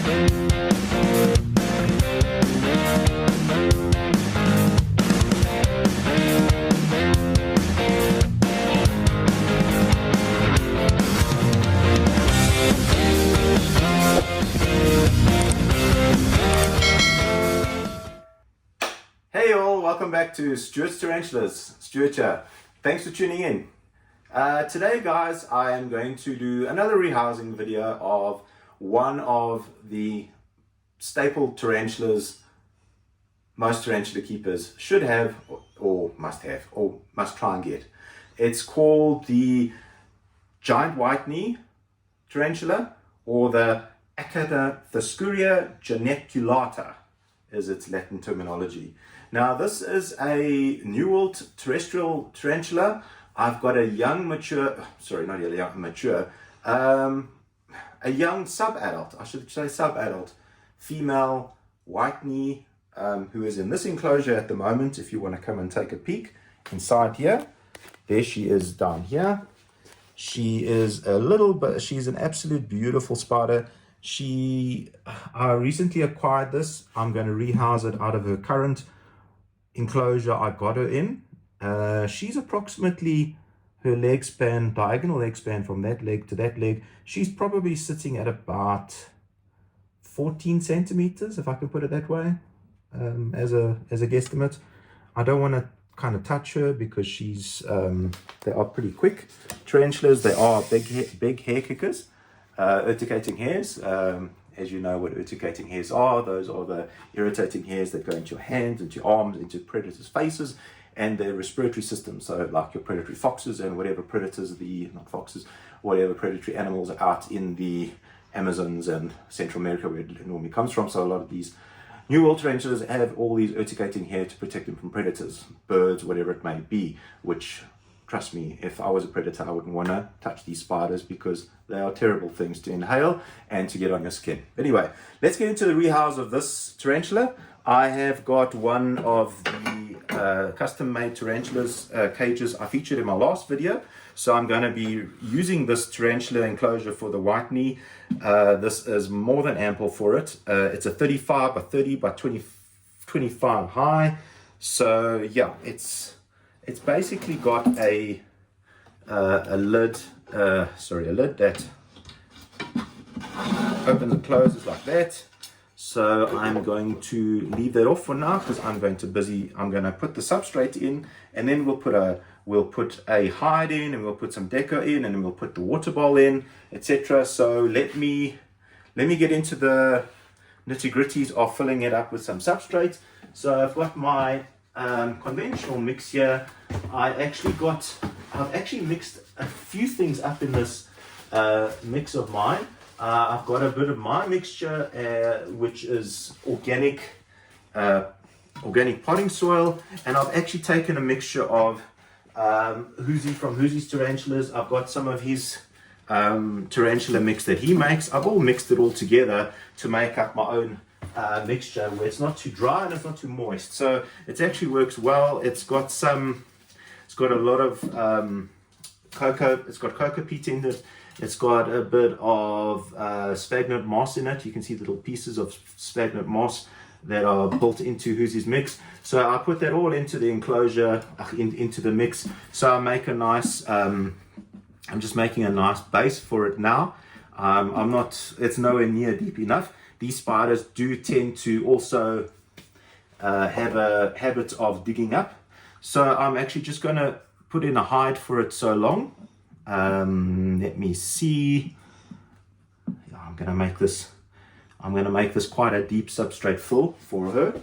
Hey all, welcome back to Stuart's Tarantulas. Stuart here. Thanks for tuning in. Today guys, I am going to do another rehousing video of one of the staple tarantulas most tarantula keepers should have or must try and get. It's called the giant white knee tarantula, or the Acanthoscurria geniculata is its Latin terminology. Now this is a New World terrestrial tarantula. I've got a young mature, a young sub-adult, I should say sub-adult, female white knee, who is in this enclosure at the moment. If you want to come and take a peek inside here, there she is down here. She is she's an absolute beautiful spider. I recently acquired this. I'm going to rehouse it out of her current enclosure I got her in. She's approximately, her leg span, diagonal leg span from that leg to that leg, she's probably sitting at about 14 centimeters, if I could put it that way, as a guesstimate. I don't want to kind of touch her because she's they are pretty quick tarantulas. They are big hair kickers, urticating hairs. As you know what urticating hairs are, those are the irritating hairs that go into your hands, into your arms, into predators' faces, and their respiratory system. So like your predatory foxes and whatever predators, whatever predatory animals are out in the Amazons and Central America where it normally comes from. So a lot of these New World tarantulas have all these urticating hair to protect them from predators, birds, whatever it may be, which, trust me, if I was a predator, I wouldn't want to touch these spiders because they are terrible things to inhale and to get on your skin. Anyway, let's get into the rehouse of this tarantula. I have got one of the custom-made tarantulas cages I featured in my last video. So I'm going to be using this tarantula enclosure for the white knee. This is more than ample for it. It's a 35 by 30 by 25 high. So yeah, it's basically got a lid that opens and closes like that. So I'm going to leave that off for now because I'm going to put the substrate in, and then we'll put a hide in, and we'll put some decor in, and then we'll put the water bowl in, etc. So let me get into the nitty-gritties of filling it up with some substrate. So I've got my conventional mix here. I've actually mixed a few things up in this mix of mine. I've got a bit of my mixture, which is organic potting soil, and I've actually taken a mixture of Rehousing from Rehousing's tarantulas. I've got some of his tarantula mix that he makes. I've all mixed it all together to make up my own mixture where it's not too dry and it's not too moist. So it actually works well. It's got a lot of cocoa. It's got cocoa peat in it. It's got a bit of sphagnum moss in it. You can see little pieces of sphagnum moss that are built into Rehousing's mix. So I put that all into the enclosure, into the mix. So I make a nice, I'm just making a nice base for it now. It's nowhere near deep enough. These spiders do tend to also have a habit of digging up. So I'm actually just going to put in a hide for it so long. Let me see. I'm going to make this quite a deep substrate fill for her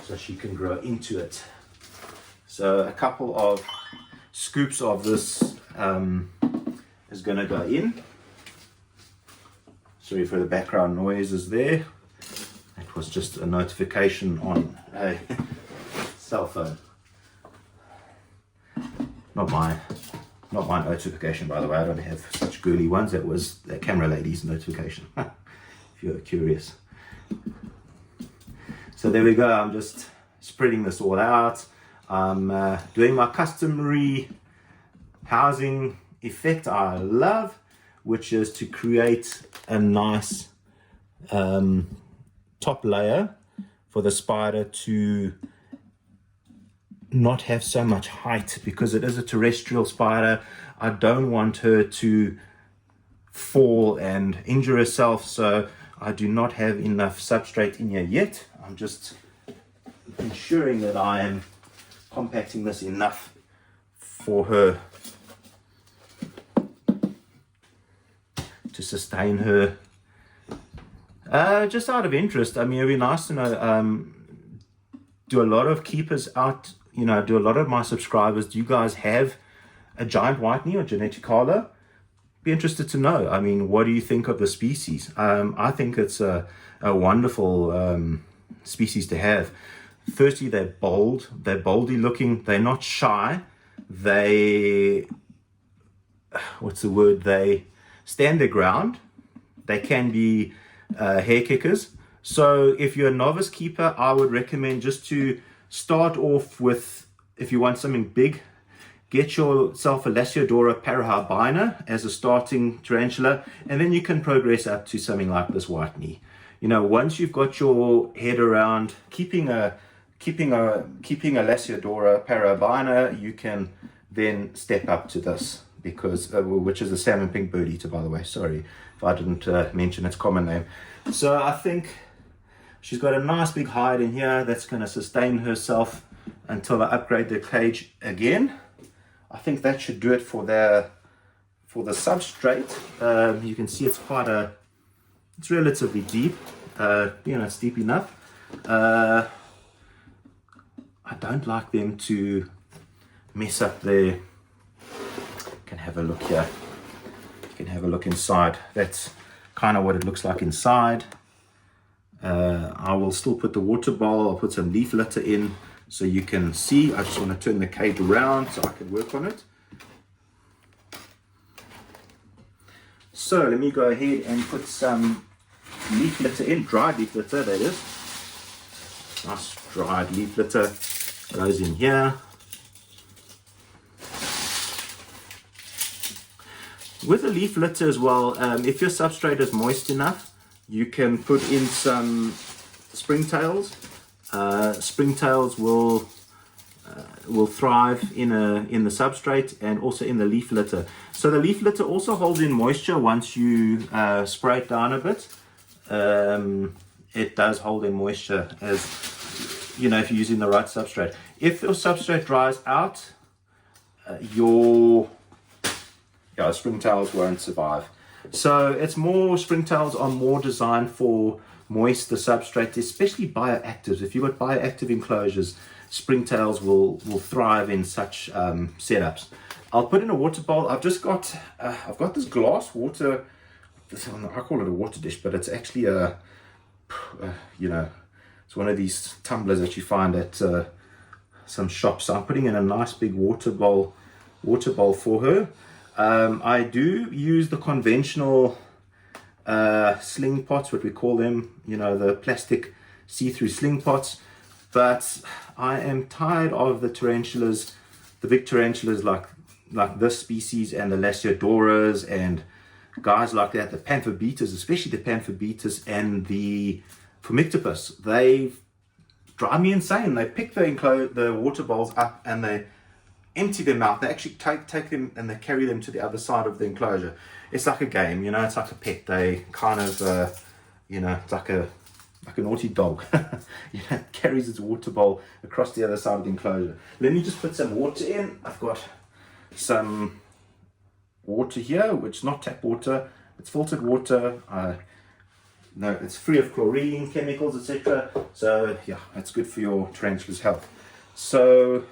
so she can grow into it. So a couple of scoops of this is going to go in. Sorry for the background noises there. It was just a notification on a cell phone. Not my notification, by the way. I don't have such girly ones. That was the camera lady's notification, if you're curious. So there we go. I'm just spreading this all out. I'm doing my customary housing effect I love, which is to create a nice top layer for the spider to not have so much height, because it is a terrestrial spider. I don't want her to fall and injure herself, so I do not have enough substrate in here yet. I'm just ensuring that I am compacting this enough for her to sustain her. Just out of interest, I mean, it'd be nice to know, do a lot of keepers out, do a lot of my subscribers, do you guys have a giant white knee or geneticala? Be interested to know. I mean, what do you think of the species? I think it's a wonderful species to have. Firstly, they're bold, they're boldy looking, they're not shy, they, what's the word, they stand their ground, they can be hair kickers. So if you're a novice keeper, I would recommend just to start off with, if you want something big, get yourself a Lasiodora parahybina as a starting tarantula, and then you can progress up to something like this white knee. Once you've got your head around keeping a Lasiodora parahybina, you can then step up to this, because which is a salmon pink bird eater, by the way. Sorry if I didn't mention its common name. So I think she's got a nice big hide in here that's going to sustain herself until I upgrade the cage again. I think that should do it for the substrate. You can see it's it's relatively deep. It's deep enough. I don't like them to mess up their. You can have a look here. You can have a look inside. That's kind of what it looks like inside. I will still put the water bowl. I'll put some leaf litter in, so you can see. I just want to turn the cage around so I can work on it. So let me go ahead and put some leaf litter in, dried leaf litter that is. Nice dried leaf litter goes in here. With the leaf litter as well, if your substrate is moist enough, you can put in some springtails. Springtails will thrive in the substrate and also in the leaf litter. So the leaf litter also holds in moisture once you spray it down a bit. It does hold in moisture, as if you're using the right substrate. If your substrate dries out, your springtails won't survive. So springtails are more designed for moist the substrate, especially bioactives. If you've got bioactive enclosures, springtails will thrive in such setups. I'll put in a water bowl. I've got this glass water. I call it a water dish, but it's actually it's one of these tumblers that you find at some shops. So I'm putting in a nice big water bowl for her. I do use the conventional sling pots, what we call them, the plastic see-through sling pots, but I am tired of the tarantulas, the big tarantulas like this species, and the Lasiodoras and guys like that, the Pamphobetas, especially the Pamphobetas and the Phomictopus. They drive me insane. They pick the water bowls up and they empty them out. They actually take them and they carry them to the other side of the enclosure. It's like a game, it's like a pet. They kind of, it's like a naughty dog. Carries its water bowl across the other side of the enclosure. Let me just put some water in. I've got some water here, which is not tap water. It's filtered water. No, it's free of chlorine, chemicals, etc. So yeah, it's good for your tarantula's health. So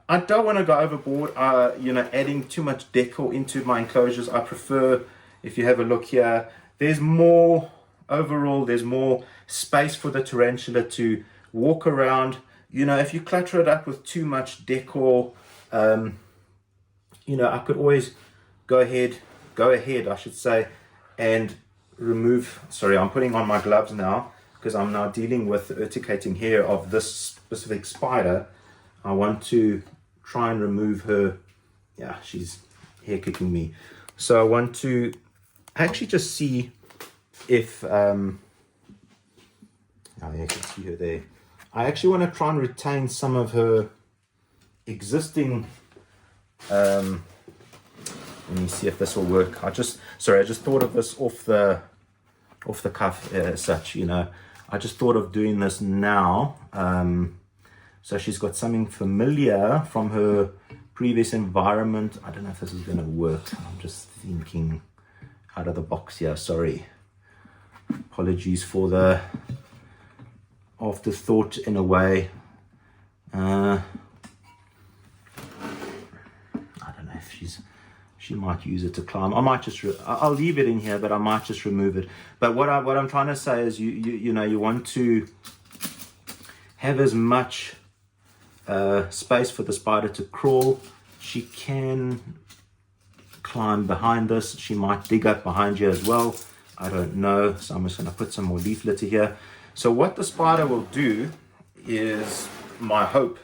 I don't want to go overboard, adding too much decor into my enclosures. I prefer, if you have a look here, there's more space for the tarantula to walk around. If you clutter it up with too much decor, I could always go ahead, I should say, and remove, sorry, I'm putting on my gloves now, because I'm now dealing with the urticating hair of this specific spider. I want to try and remove her. Yeah, she's hair kicking me. So I want to actually just see if oh, you can see her there. I actually want to try and retain some of her existing let me see if this will work. I just thought of this off the cuff as such, you know. I just thought of doing this now, so she's got something familiar from her previous environment. I don't know if this is going to work. I'm just thinking out of the box here. Sorry, apologies for the afterthought in a way. I don't know if she might use it to climb. I might just I'll leave it in here, but I might just remove it. But what I'm trying to say is you know, you want to have as much space for the spider to crawl. She can climb behind this. She might dig up behind you as well. I don't know. So I'm just going to put some more leaf litter here. So what the spider will do is, my hope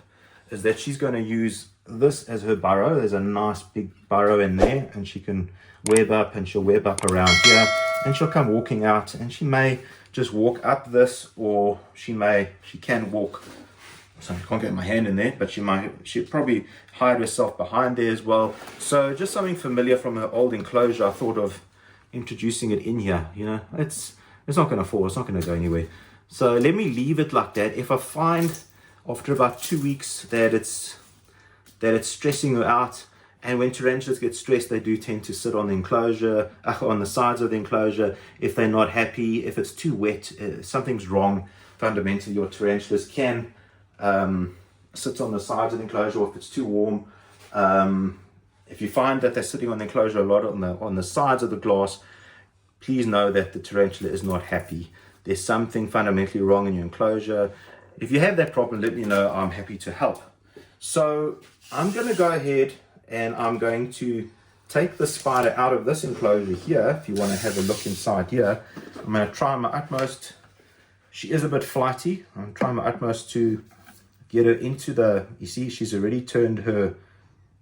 is that she's going to use this as her burrow. There's a nice big burrow in there, and she can web up, and she'll web up around here, and she'll come walking out, and she may just walk up this, or she can walk. So I can't get my hand in there, but she'll probably hide herself behind there as well. So just something familiar from her old enclosure. I thought of introducing it in here. You know, it's not going to fall. It's not going to go anywhere. So let me leave it like that. If I find after about 2 weeks that it's stressing her out, and when tarantulas get stressed, they do tend to sit on the enclosure, on the sides of the enclosure. If they're not happy, if it's too wet, something's wrong fundamentally. Your tarantulas can sit on the sides of the enclosure, or if it's too warm. If you find that they're sitting on the enclosure a lot on the sides of the glass, please know that the tarantula is not happy. There's something fundamentally wrong in your enclosure. If you have that problem, let me know. I'm happy to help. So I'm going to go ahead and I'm going to take the spider out of this enclosure here. If you want to have a look inside here, I'm going to try my utmost. She is a bit flighty. I'm trying my utmost to get her into the, you see, she's already turned her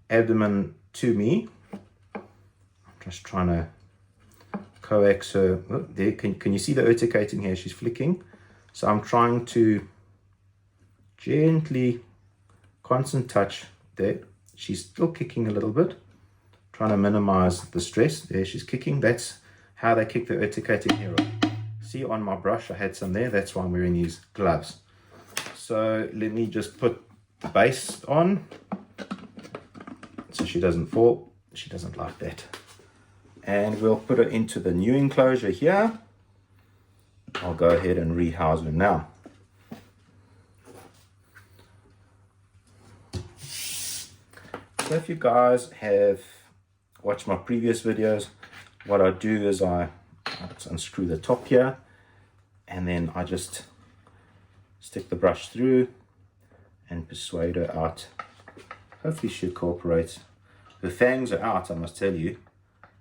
abdomen to me. I'm just trying to coax her. Oh, there, can you see the urticating here? She's flicking. So I'm trying to gently, constant touch there. She's still kicking a little bit, trying to minimize the stress. There, she's kicking. That's how they kick the urticating hair off. See, on my brush I had some there. That's why I'm wearing these gloves. So let me just put the base on so she doesn't fall. She doesn't like that. And we'll put her into the new enclosure here. I'll go ahead and rehouse her now. So if you guys have watched my previous videos, what I do is I just unscrew the top here, and then I just stick the brush through and persuade her out. Hopefully she'll cooperate. The fangs are out, I must tell you.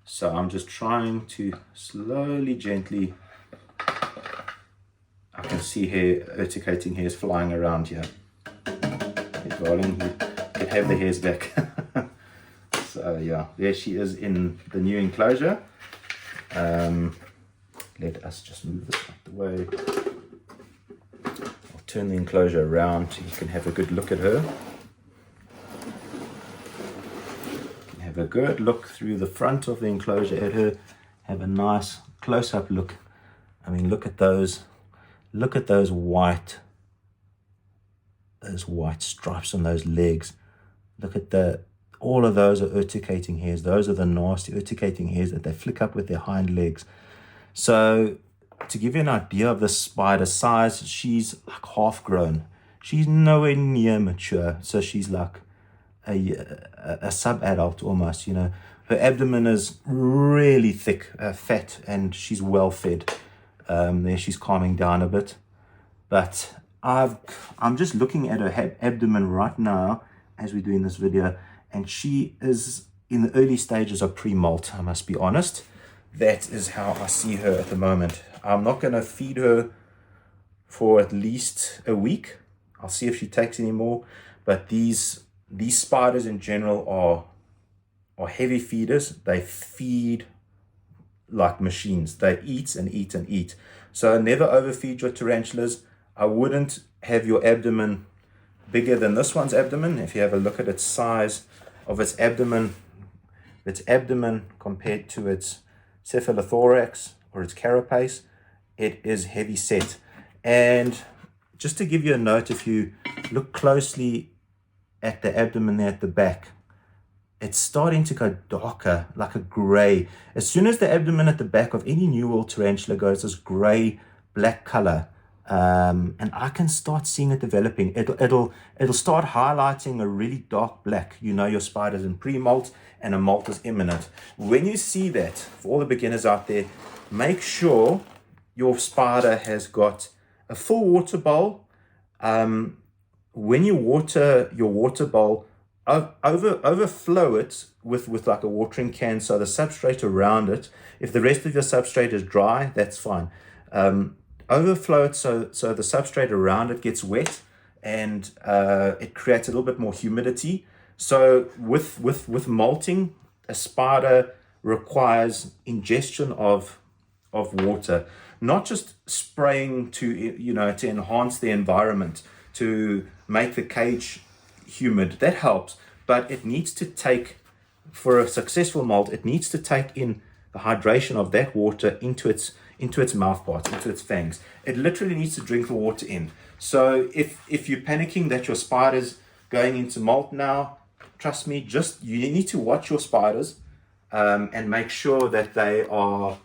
So I'm just trying to slowly, gently, I can see hair, urticating hairs flying around here. Hey, darling, you can have the hairs back. So yeah, there she is in the new enclosure. Let us just move this out the way. I'll turn the enclosure around so you can have a good look at her. Have a good look through the front of the enclosure at her. Have a nice close-up look. I mean, look at those white stripes on those legs. Look at all of those are urticating hairs. Those are the nasty urticating hairs that they flick up with their hind legs. So to give you an idea of the spider size, she's like half grown. She's nowhere near mature. So she's like a sub-adult almost, you know. Her abdomen is really thick, fat, and she's well fed. There she's calming down a bit. But I'm just looking at her abdomen right now as we're doing this video, and she is in the early stages of pre-molt, I must be honest. That is how I see her at the moment. I'm not going to feed her for at least a week. I'll see if she takes any more. But these spiders in general are heavy feeders. They feed like machines. They eat and eat and eat. So never overfeed your tarantulas. I wouldn't have your abdomen bigger than this one's abdomen. If you have a look at its size of its abdomen compared to its cephalothorax or its carapace, it is heavy set. And just to give you a note, if you look closely at the abdomen there at the back, it's starting to go darker, like a gray. As soon as the abdomen at the back of any New World tarantula goes this gray black color, and I can start seeing it developing. It'll start highlighting a really dark black. You know your spider's in pre-molt and a molt is imminent. When you see that, for all the beginners out there, make sure your spider has got a full water bowl. When you water your water bowl, overflow it with like a watering can, so the substrate around it, if the rest of your substrate is dry, that's fine. Overflow it so the substrate around it gets wet, and it creates a little bit more humidity. So with molting, a spider requires ingestion of water, not just spraying to enhance the environment, to make the cage humid. That helps, but it needs to take, for a successful molt, it needs to take in the hydration of that water into its mouth parts, into its fangs. It literally needs to drink the water in. So if you're panicking that your spider's going into molt now, trust me, you need to watch your spiders and make sure that they are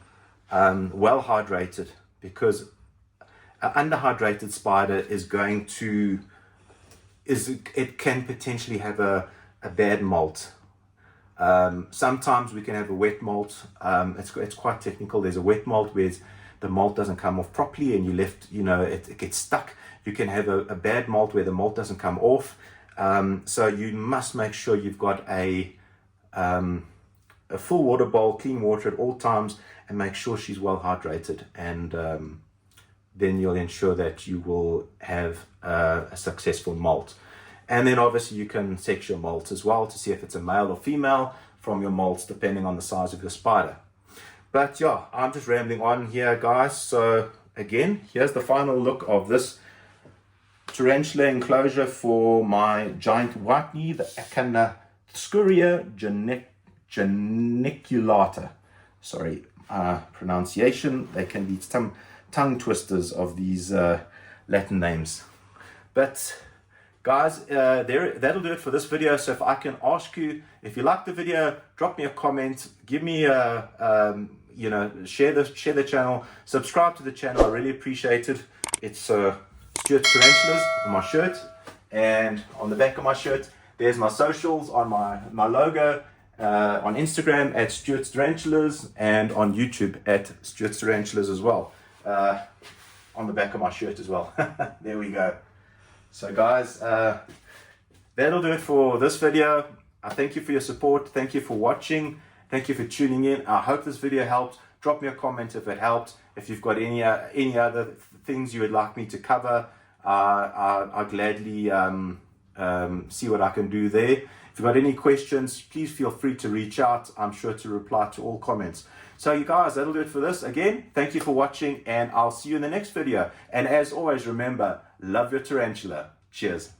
well hydrated, because an underhydrated spider it can potentially have a bad molt. Sometimes we can have a wet molt. It's quite technical. There's a wet molt where the molt doesn't come off properly and it gets stuck. You can have a bad molt where the molt doesn't come off. So you must make sure you've got a full water bowl, clean water at all times, and make sure she's well hydrated, and then you'll ensure that you will have a successful molt. And then obviously you can sex your molt as well to see if it's a male or female from your molts, depending on the size of your spider. But yeah, I'm just rambling on here, guys. So again, here's the final look of this tarantula enclosure for my giant white knee, the Acanthoscurria geniculata. Sorry, pronunciation. They can be some tongue twisters of these Latin names. But guys, that'll do it for this video. So if I can ask you, if you like the video, drop me a comment, give me share the channel, subscribe to the channel. I really appreciate it. It's Stuart Tarantulas on my shirt, and on the back of my shirt there's my socials on my logo, on Instagram at Stuart Tarantulas, and on YouTube at Stuart Tarantulas as well, on the back of my shirt as well. There we go. So guys, that'll do it for this video. I thank you for your support. Thank you for watching. Thank you for tuning in. I hope this video helped. Drop me a comment if it helped. If you've got any other things you would like me to cover, I'll gladly see what I can do there. If you've got any questions, please feel free to reach out. I'm sure to reply to all comments. So you guys, that'll do it for this. Again, thank you for watching, and I'll see you in the next video. And as always, remember, love your tarantula. Cheers.